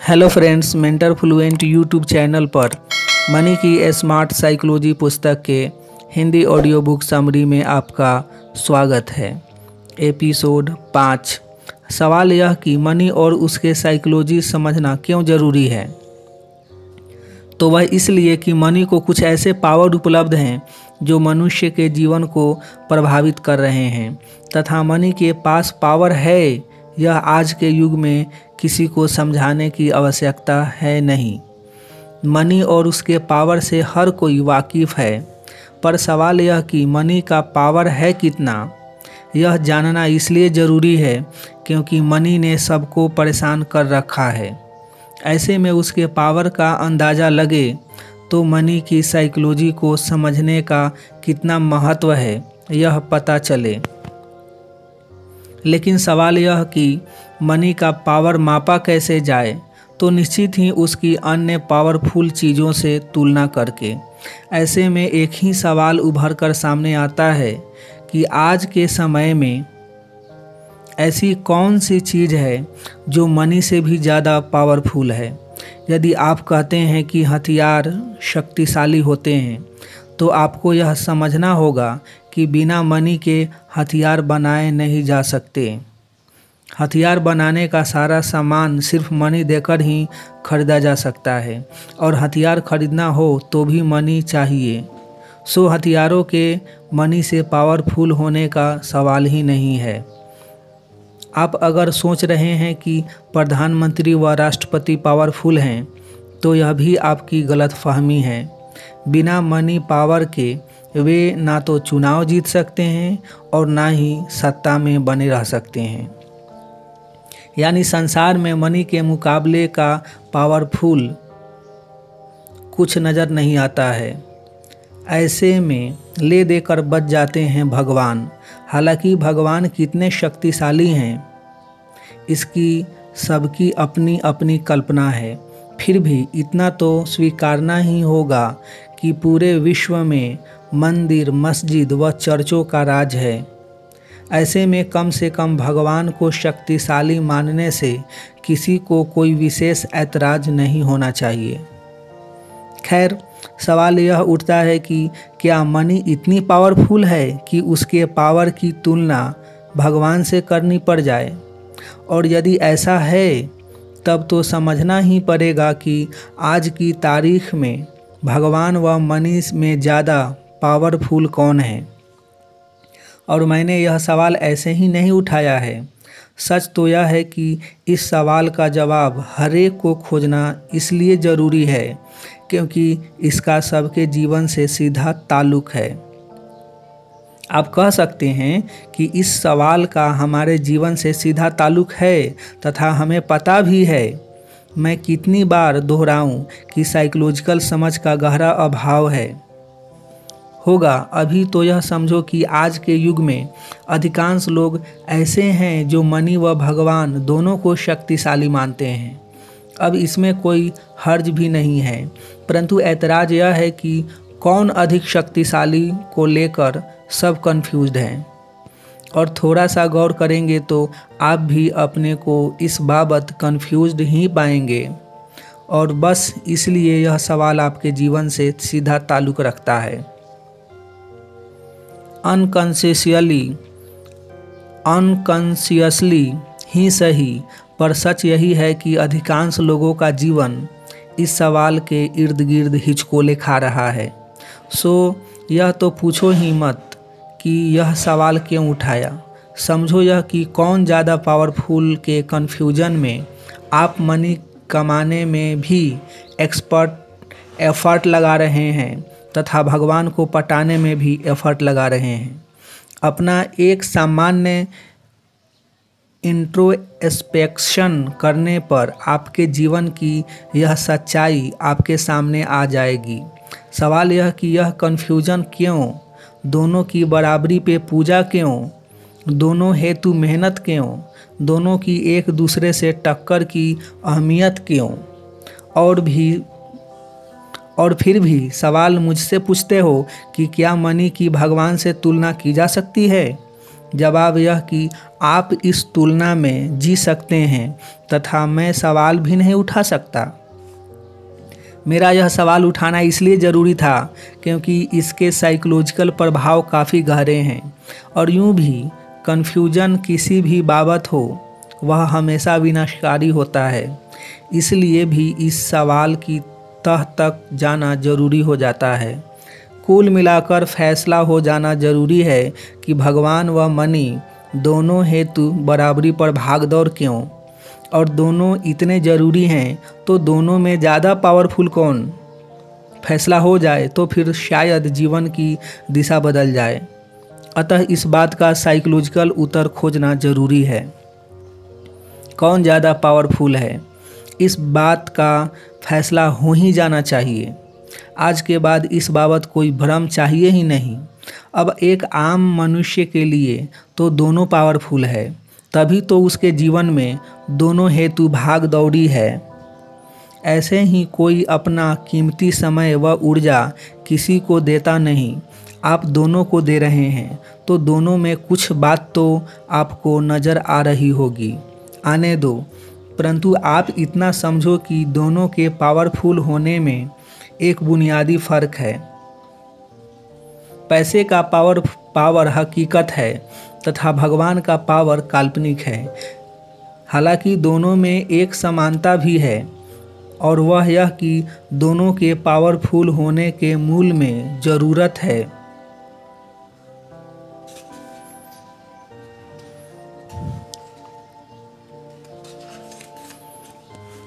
Hello friends, mentor fluent YouTube channel पर money की smart psychology पुस्तक के हिंदी ऑडियो बुक समरी में आपका स्वागत है। एपिसोड 5। सवाल यह कि मनी और उसके साइकोलॉजी समझना क्यों ज़रूरी है। तो वह इसलिए कि मनी को कुछ ऐसे पावर उपलब्ध हैं जो मनुष्य के जीवन को प्रभावित कर रहे हैं तथा मनी के पास पावर है, यह आज के युग में किसी को समझाने की आवश्यकता है नहीं। मनी और उसके पावर से हर कोई वाकिफ़ है, पर सवाल यह कि मनी का पावर है कितना। यह जानना इसलिए ज़रूरी है क्योंकि मनी ने सबको परेशान कर रखा है। ऐसे में उसके पावर का अंदाज़ा लगे तो मनी की साइकोलॉजी को समझने का कितना महत्व है यह पता चले। लेकिन सवाल यह कि मनी का पावर मापा कैसे जाए, तो निश्चित ही उसकी अन्य पावरफुल चीज़ों से तुलना करके। ऐसे में एक ही सवाल उभर कर सामने आता है कि आज के समय में ऐसी कौन सी चीज़ है जो मनी से भी ज़्यादा पावरफुल है। यदि आप कहते हैं कि हथियार शक्तिशाली होते हैं, तो आपको यह समझना होगा कि बिना मनी के हथियार बनाए नहीं जा सकते। हथियार बनाने का सारा सामान सिर्फ मनी देकर ही खरीदा जा सकता है, और हथियार खरीदना हो तो भी मनी चाहिए। सो हथियारों के मनी से पावरफुल होने का सवाल ही नहीं है। आप अगर सोच रहे हैं कि प्रधानमंत्री व राष्ट्रपति पावरफुल हैं, तो यह भी आपकी गलतफहमी है। बिना मनी पावर के वे ना तो चुनाव जीत सकते हैं और ना ही सत्ता में बने रह सकते हैं। यानी संसार में मनी के मुकाबले का पावरफुल कुछ नज़र नहीं आता है। ऐसे में ले देकर बच जाते हैं भगवान। हालांकि भगवान कितने शक्तिशाली हैं, इसकी सबकी अपनी अपनी कल्पना है। फिर भी इतना तो स्वीकारना ही होगा कि पूरे विश्व में मंदिर, मस्जिद व चर्चों का राज है। ऐसे में कम से कम भगवान को शक्तिशाली मानने से किसी को कोई विशेष ऐतराज़ नहीं होना चाहिए। खैर, सवाल यह उठता है कि क्या मनी इतनी पावरफुल है कि उसके पावर की तुलना भगवान से करनी पड़ जाए। और यदि ऐसा है तब तो समझना ही पड़ेगा कि आज की तारीख में भगवान व मनी में ज़्यादा पावरफुल कौन है। और मैंने यह सवाल ऐसे ही नहीं उठाया है। सच तो यह है कि इस सवाल का जवाब हर एक को खोजना इसलिए ज़रूरी है क्योंकि इसका सबके जीवन से सीधा ताल्लुक़ है। आप कह सकते हैं कि इस सवाल का हमारे जीवन से सीधा ताल्लुक़ है तथा हमें पता भी है। मैं कितनी बार दोहराऊं कि साइकोलॉजिकल समझ का गहरा अभाव होगा। अभी तो यह समझो कि आज के युग में अधिकांश लोग ऐसे हैं जो मनी व भगवान दोनों को शक्तिशाली मानते हैं। अब इसमें कोई हर्ज भी नहीं है, परंतु ऐतराज़ यह है कि कौन अधिक शक्तिशाली को लेकर सब कंफ्यूज्ड हैं। और थोड़ा सा गौर करेंगे तो आप भी अपने को इस बाबत कंफ्यूज्ड ही पाएंगे। और बस इसलिए यह सवाल आपके जीवन से सीधा ताल्लुक़ रखता है। अनकॉन्शियसली ही सही, पर सच यही है कि अधिकांश लोगों का जीवन इस सवाल के इर्द गिर्द हिचकोले खा रहा है। सो यह तो पूछो ही मत कि यह सवाल क्यों उठाया। समझो यह कि कौन ज़्यादा पावरफुल के कन्फ्यूजन में आप मनी कमाने में भी एफर्ट लगा रहे हैं तथा भगवान को पटाने में भी एफर्ट लगा रहे हैं। अपना एक सामान्य इंट्रोस्पेक्शन करने पर आपके जीवन की यह सच्चाई आपके सामने आ जाएगी। सवाल यह कि यह कन्फ्यूजन क्यों, दोनों की बराबरी पे पूजा क्यों, दोनों हेतु मेहनत क्यों, दोनों की एक दूसरे से टक्कर की अहमियत क्यों। और फिर भी सवाल मुझसे पूछते हो कि क्या मनी की भगवान से तुलना की जा सकती है। जवाब यह कि आप इस तुलना में जी सकते हैं तथा मैं सवाल भी नहीं उठा सकता। मेरा यह सवाल उठाना इसलिए ज़रूरी था क्योंकि इसके साइकोलॉजिकल प्रभाव काफ़ी गहरे हैं और यूं भी कन्फ्यूजन किसी भी बाबत हो वह हमेशा विनाशकारी होता है। इसलिए भी इस सवाल की तह तक जाना ज़रूरी हो जाता है। कुल मिलाकर फैसला हो जाना जरूरी है कि भगवान व मनी दोनों हेतु बराबरी पर भागदौड़ क्यों, और दोनों इतने ज़रूरी हैं तो दोनों में ज़्यादा पावरफुल कौन। फैसला हो जाए तो फिर शायद जीवन की दिशा बदल जाए। अतः इस बात का साइकोलॉजिकल उत्तर खोजना ज़रूरी है। कौन ज़्यादा पावरफुल है, इस बात का फैसला हो ही जाना चाहिए। आज के बाद इस बाबत कोई भ्रम चाहिए ही नहीं। अब एक आम मनुष्य के लिए तो दोनों पावरफुल है, तभी तो उसके जीवन में दोनों हेतु भाग दौड़ी है। ऐसे ही कोई अपना कीमती समय व ऊर्जा किसी को देता नहीं, आप दोनों को दे रहे हैं, तो दोनों में कुछ बात तो आपको नज़र आ रही होगी। आने दो, परंतु आप इतना समझो कि दोनों के पावरफुल होने में एक बुनियादी फ़र्क है। पैसे का पावर हकीकत है तथा भगवान का पावर काल्पनिक है। हालांकि दोनों में एक समानता भी है, और वह यह कि दोनों के पावरफुल होने के मूल में ज़रूरत है।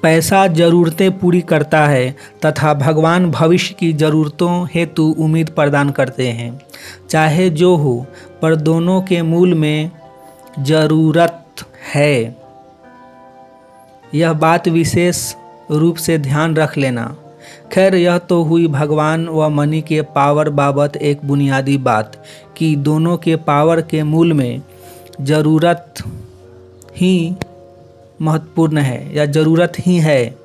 पैसा ज़रूरतें पूरी करता है तथा भगवान भविष्य की ज़रूरतों हेतु उम्मीद प्रदान करते हैं। चाहे जो हो, पर दोनों के मूल में ज़रूरत है। यह बात विशेष रूप से ध्यान रख लेना। खैर, यह तो हुई भगवान व मनी के पावर बाबत एक बुनियादी बात कि दोनों के पावर के मूल में ज़रूरत ही महत्वपूर्ण है या ज़रूरत ही है।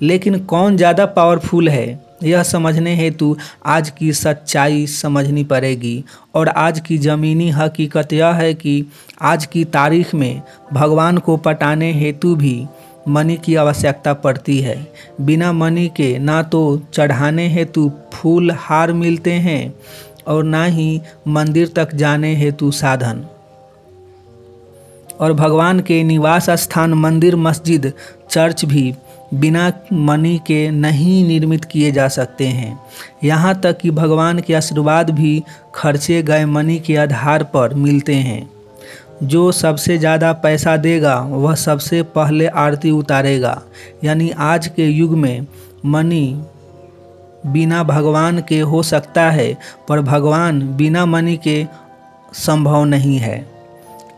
लेकिन कौन ज़्यादा पावरफुल है, यह समझने हेतु आज की सच्चाई समझनी पड़ेगी। और आज की ज़मीनी हकीकत यह है कि आज की तारीख में भगवान को पटाने हेतु भी मनी की आवश्यकता पड़ती है। बिना मनी के ना तो चढ़ाने हेतु फूल हार मिलते हैं और ना ही मंदिर तक जाने हेतु साधन। और भगवान के निवास स्थान मंदिर, मस्जिद, चर्च भी बिना मनी के नहीं निर्मित किए जा सकते हैं। यहाँ तक कि भगवान के आशीर्वाद भी खर्चे गए मनी के आधार पर मिलते हैं। जो सबसे ज़्यादा पैसा देगा वह सबसे पहले आरती उतारेगा। यानी आज के युग में मनी बिना भगवान के हो सकता है, पर भगवान बिना मनी के संभव नहीं है।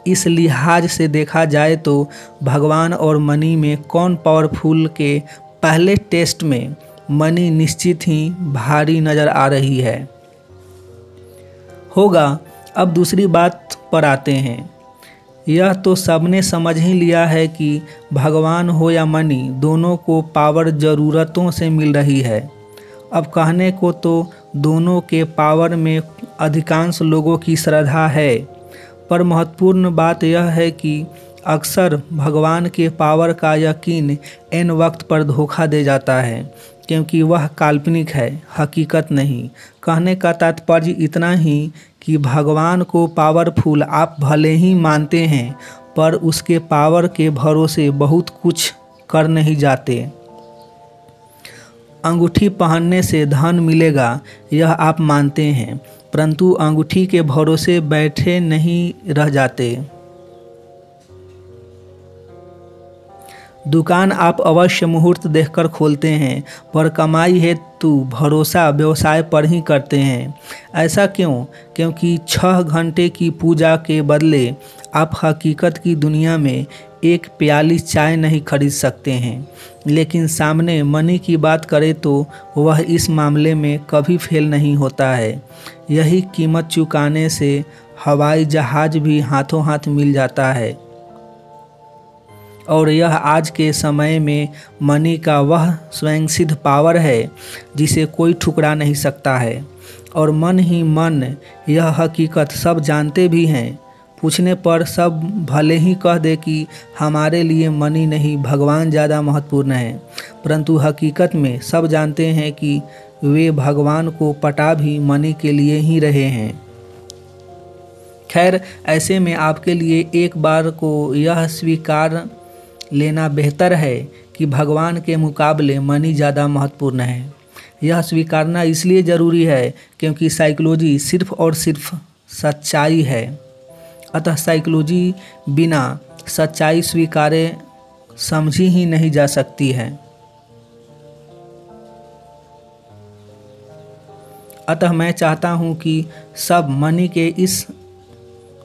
इस लिहाज से देखा जाए तो भगवान और मनी में कौन पावरफुल के पहले टेस्ट में मनी निश्चित ही भारी नज़र आ रही है। होगा। अब दूसरी बात पर आते हैं। यह तो सबने समझ ही लिया है कि भगवान हो या मनी, दोनों को पावर ज़रूरतों से मिल रही है। अब कहने को तो दोनों के पावर में अधिकांश लोगों की श्रद्धा है, पर महत्वपूर्ण बात यह है कि अक्सर भगवान के पावर का यकीन एन वक्त पर धोखा दे जाता है, क्योंकि वह काल्पनिक है, हकीकत नहीं। कहने का तात्पर्य इतना ही कि भगवान को पावरफुल आप भले ही मानते हैं, पर उसके पावर के भरोसे बहुत कुछ कर नहीं जाते। अंगूठी पहनने से धन मिलेगा यह आप मानते हैं, परंतु अंगूठी के भरोसे बैठे नहीं रह जाते। दुकान आप अवश्य मुहूर्त देखकर खोलते हैं, पर कमाई हेतु भरोसा व्यवसाय पर ही करते हैं। ऐसा क्यों? क्योंकि 6 घंटे की पूजा के बदले आप हकीकत की दुनिया में एक प्याली चाय नहीं खरीद सकते हैं। लेकिन सामने मनी की बात करें तो वह इस मामले में कभी फेल नहीं होता है। यही कीमत चुकाने से हवाई जहाज भी हाथों हाथ मिल जाता है। और यह आज के समय में मनी का वह स्वयं सिद्ध पावर है जिसे कोई ठुकरा नहीं सकता है। और मन ही मन यह हकीकत सब जानते भी हैं, पूछने पर सब भले ही कह दे कि हमारे लिए मनी नहीं भगवान ज़्यादा महत्वपूर्ण है, परंतु हकीकत में सब जानते हैं कि वे भगवान को पटा भी मनी के लिए ही रहे हैं। खैर, ऐसे में आपके लिए एक बार को यह स्वीकार लेना बेहतर है कि भगवान के मुकाबले मनी ज़्यादा महत्वपूर्ण है। यह स्वीकारना इसलिए ज़रूरी है क्योंकि साइकोलॉजी सिर्फ और सिर्फ सच्चाई है, अतः साइकोलॉजी बिना सच्चाई स्वीकारे समझी ही नहीं जा सकती है। अतः मैं चाहता हूँ कि सब मनी के इस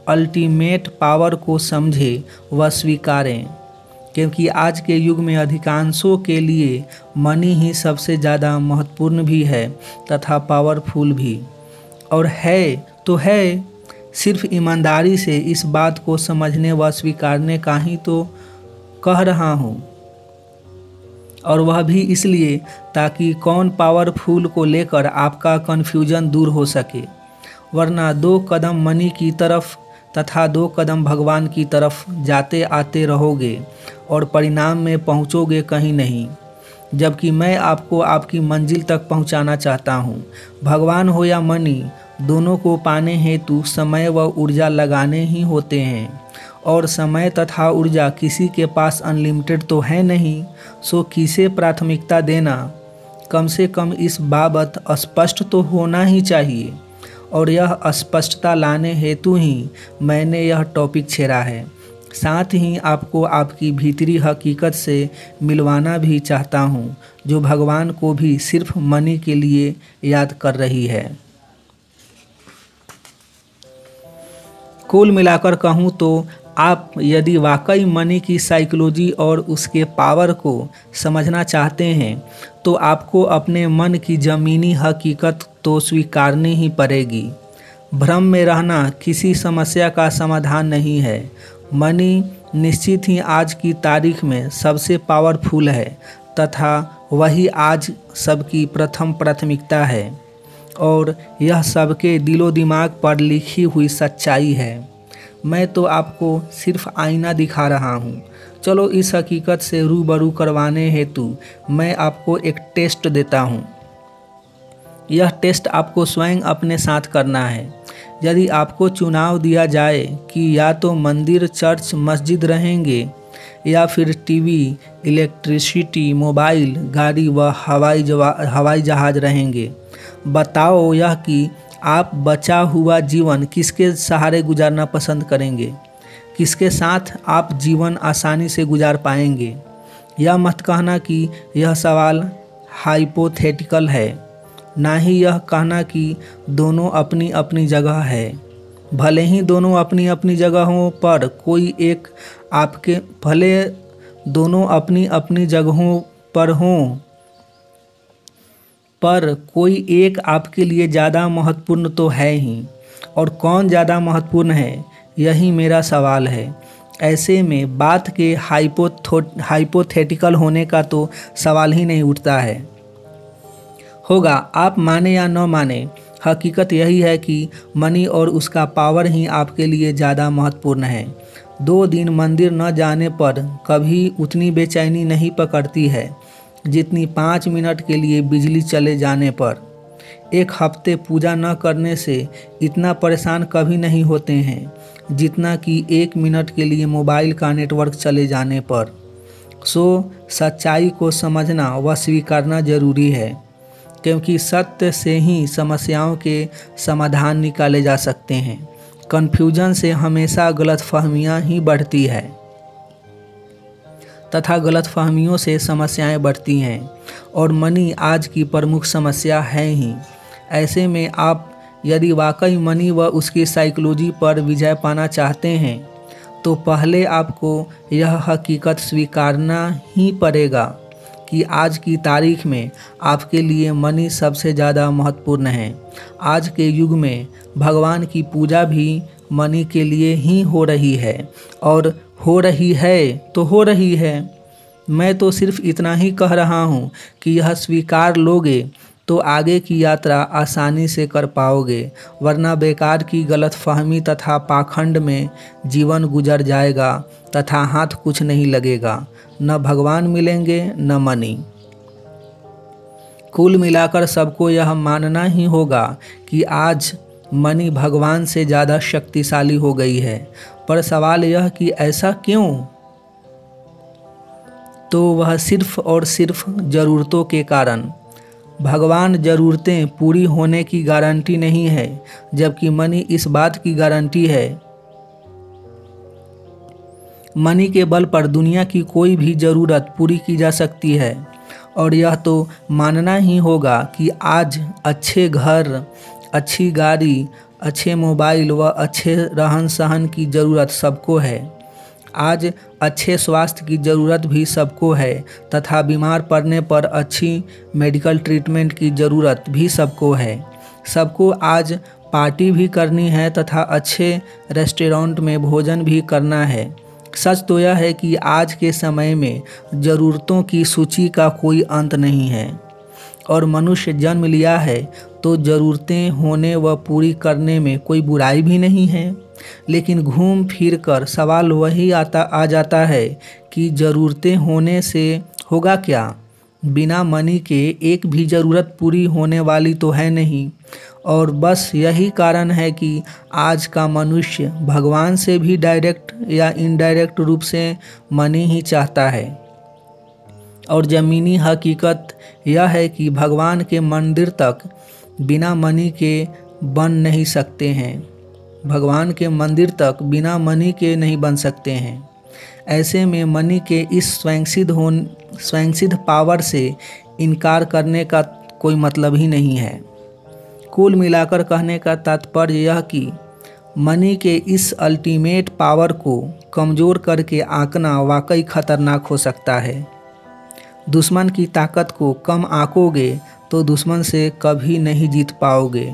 अल्टीमेट पावर को समझें व स्वीकारें, क्योंकि आज के युग में अधिकांशों के लिए मनी ही सबसे ज़्यादा महत्वपूर्ण भी है तथा पावरफुल भी। और है तो है, सिर्फ ईमानदारी से इस बात को समझने व स्वीकारने का ही तो कह रहा हूँ, और वह भी इसलिए ताकि कौन पावरफुल को लेकर आपका कन्फ्यूजन दूर हो सके। वरना 2 कदम मनी की तरफ तथा 2 कदम भगवान की तरफ जाते आते रहोगे और परिणाम में पहुँचोगे कहीं नहीं। जबकि मैं आपको आपकी मंजिल तक पहुँचाना चाहता हूँ। भगवान हो या मनी, दोनों को पाने हेतु समय व ऊर्जा लगाने ही होते हैं, और समय तथा ऊर्जा किसी के पास अनलिमिटेड तो है नहीं, सो किसे प्राथमिकता देना, कम से कम इस बाबत स्पष्ट तो होना ही चाहिए। और यह स्पष्टता लाने हेतु ही मैंने यह टॉपिक छेड़ा है। साथ ही आपको आपकी भीतरी हकीकत से मिलवाना भी चाहता हूँ, जो भगवान को भी सिर्फ मनी के लिए याद कर रही है। कुल मिलाकर कहूँ तो आप यदि वाकई मनी की साइकोलॉजी और उसके पावर को समझना चाहते हैं, तो आपको अपने मन की ज़मीनी हकीकत तो स्वीकारनी ही पड़ेगी। भ्रम में रहना किसी समस्या का समाधान नहीं है। मनी निश्चित ही आज की तारीख में सबसे पावरफुल है तथा वही आज सबकी प्रथम प्राथमिकता है, और यह सबके दिलो दिमाग पर लिखी हुई सच्चाई है। मैं तो आपको सिर्फ आईना दिखा रहा हूँ। चलो, इस हकीकत से रूबरू करवाने हेतु मैं आपको एक टेस्ट देता हूँ। यह टेस्ट आपको स्वयं अपने साथ करना है। यदि आपको चुनाव दिया जाए कि या तो मंदिर, चर्च, मस्जिद रहेंगे या फिर टीवी, इलेक्ट्रिसिटी, मोबाइल, गाड़ी व हवाई जहाज़ रहेंगे, बताओ यह कि आप बचा हुआ जीवन किसके सहारे गुजारना पसंद करेंगे, किसके साथ आप जीवन आसानी से गुजार पाएंगे। यह मत कहना कि यह सवाल हाइपोथेटिकल है, ना ही यह कहना कि दोनों अपनी अपनी जगह है। भले ही दोनों अपनी अपनी जगहों पर कोई एक आपके भले दोनों अपनी अपनी जगहों पर हों, पर कोई एक आपके लिए ज़्यादा महत्वपूर्ण तो है ही। और कौन ज़्यादा महत्वपूर्ण है, यही मेरा सवाल है। ऐसे में बात के हाइपोथेटिकल होने का तो सवाल ही नहीं उठता है। होगा, आप माने या न माने, हकीकत यही है कि मनी और उसका पावर ही आपके लिए ज़्यादा महत्वपूर्ण है। 2 दिन मंदिर न जाने पर कभी उतनी बेचैनी नहीं पकड़ती है जितनी 5 मिनट के लिए बिजली चले जाने पर। 1 हफ्ते पूजा न करने से इतना परेशान कभी नहीं होते हैं जितना कि 1 मिनट के लिए मोबाइल का नेटवर्क चले जाने पर। सो सच्चाई को समझना व स्वीकारना जरूरी है, क्योंकि सत्य से ही समस्याओं के समाधान निकाले जा सकते हैं। कन्फ्यूजन से हमेशा गलतफहमियां ही बढ़ती है तथा गलतफहमियों से समस्याएं बढ़ती हैं, और मनी आज की प्रमुख समस्या है ही। ऐसे में आप यदि वाकई मनी व उसकी साइकोलॉजी पर विजय पाना चाहते हैं, तो पहले आपको यह हकीकत स्वीकारना ही पड़ेगा कि आज की तारीख में आपके लिए मनी सबसे ज़्यादा महत्वपूर्ण है। आज के युग में भगवान की पूजा भी मनी के लिए ही हो रही है, और हो रही है तो हो रही है। मैं तो सिर्फ इतना ही कह रहा हूँ कि यह स्वीकार लोगे तो आगे की यात्रा आसानी से कर पाओगे, वरना बेकार की गलतफहमी तथा पाखंड में जीवन गुजर जाएगा तथा हाथ कुछ नहीं लगेगा, न भगवान मिलेंगे न मनी। कुल मिलाकर सबको यह मानना ही होगा कि आज मनी भगवान से ज़्यादा शक्तिशाली हो गई है। पर सवाल यह कि ऐसा क्यों? तो वह सिर्फ और सिर्फ ज़रूरतों के कारण। भगवान ज़रूरतें पूरी होने की गारंटी नहीं है, जबकि मनी इस बात की गारंटी है। मनी के बल पर दुनिया की कोई भी ज़रूरत पूरी की जा सकती है, और यह तो मानना ही होगा कि आज अच्छे घर, अच्छी गाड़ी, अच्छे मोबाइल व अच्छे रहन सहन की ज़रूरत सबको है। आज अच्छे स्वास्थ्य की ज़रूरत भी सबको है तथा बीमार पड़ने पर अच्छी मेडिकल ट्रीटमेंट की ज़रूरत भी सबको है। सबको आज पार्टी भी करनी है तथा अच्छे रेस्टोरेंट में भोजन भी करना है। सच तो यह है कि आज के समय में ज़रूरतों की सूची का कोई अंत नहीं है, और मनुष्य जन्म लिया है तो ज़रूरतें होने व पूरी करने में कोई बुराई भी नहीं है। लेकिन घूम फिर कर सवाल वही आ जाता है कि ज़रूरतें होने से होगा क्या? बिना मनी के एक भी ज़रूरत पूरी होने वाली तो है नहीं। और बस यही कारण है कि आज का मनुष्य भगवान से भी डायरेक्ट या इनडायरेक्ट रूप से मनी ही चाहता है। और ज़मीनी हकीकत यह है कि भगवान के मंदिर तक बिना मनी के बन नहीं सकते हैं। भगवान के मंदिर तक बिना मनी के नहीं बन सकते हैं। ऐसे में मनी के इस स्वयंसिद्ध पावर से इनकार करने का कोई मतलब ही नहीं है। कुल मिलाकर कहने का तात्पर्य यह कि मनी के इस अल्टीमेट पावर को कमज़ोर करके आंकना वाकई खतरनाक हो सकता है। दुश्मन की ताकत को कम आंकोगे तो दुश्मन से कभी नहीं जीत पाओगे।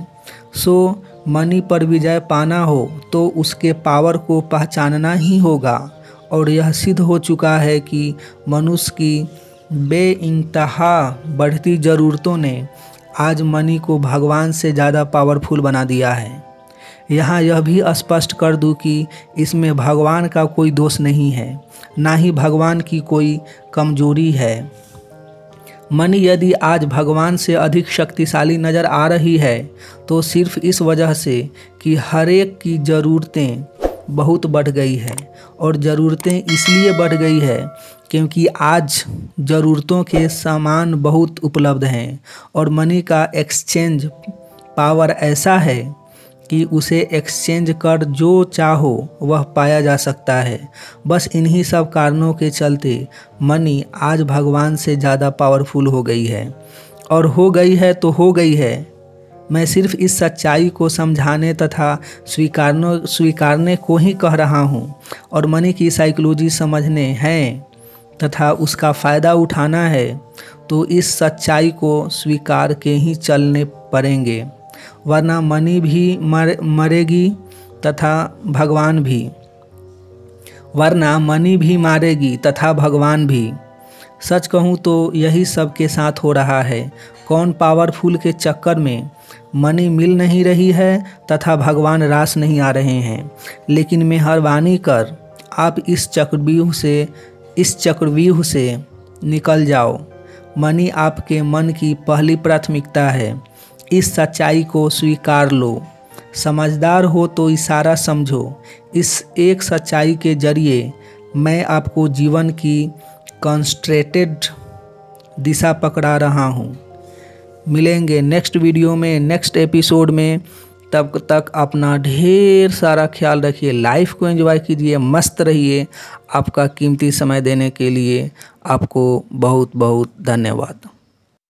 सो मनी पर विजय पाना हो तो उसके पावर को पहचानना ही होगा। और यह सिद्ध हो चुका है कि मनुष्य की बेइंतहा बढ़ती ज़रूरतों ने आज मनी को भगवान से ज़्यादा पावरफुल बना दिया है। यहाँ यह भी स्पष्ट कर दूं कि इसमें भगवान का कोई दोष नहीं है, ना ही भगवान की कोई कमजोरी है। मनी यदि आज भगवान से अधिक शक्तिशाली नज़र आ रही है तो सिर्फ इस वजह से कि हर एक की ज़रूरतें बहुत बढ़ गई है। और ज़रूरतें इसलिए बढ़ गई है क्योंकि आज ज़रूरतों के सामान बहुत उपलब्ध हैं, और मनी का एक्सचेंज पावर ऐसा है कि उसे एक्सचेंज कर जो चाहो वह पाया जा सकता है। बस इन्हीं सब कारणों के चलते मनी आज भगवान से ज़्यादा पावरफुल हो गई है। और हो गई है तो हो गई है। मैं सिर्फ इस सच्चाई को समझाने तथा स्वीकारने को ही कह रहा हूँ, और मनी की साइकोलॉजी समझने हैं तथा उसका फ़ायदा उठाना है तो इस सच्चाई को स्वीकार के ही चलने पड़ेंगे, वरना मनी भी मरेगी तथा भगवान भी। वरना मनी भी मारेगी तथा भगवान भी। सच कहूँ तो यही सब के साथ हो रहा है। कौन पावरफुल के चक्कर में मनी मिल नहीं रही है तथा भगवान रास नहीं आ रहे हैं। लेकिन मेहरबानी कर आप इस चक्रव्यूह से निकल जाओ। मनी आपके मन की पहली प्राथमिकता है। इस सच्चाई को स्वीकार लो। समझदार हो तो इशारा समझो। इस एक सच्चाई के जरिए मैं आपको जीवन की कॉन्स्ट्रेटेड दिशा पकड़ा रहा हूँ। मिलेंगे नेक्स्ट वीडियो में, नेक्स्ट एपिसोड में। तब तक अपना ढेर सारा ख्याल रखिए। लाइफ को एंजॉय कीजिए, मस्त रहिए। आपका कीमती समय देने के लिए आपको बहुत बहुत धन्यवाद।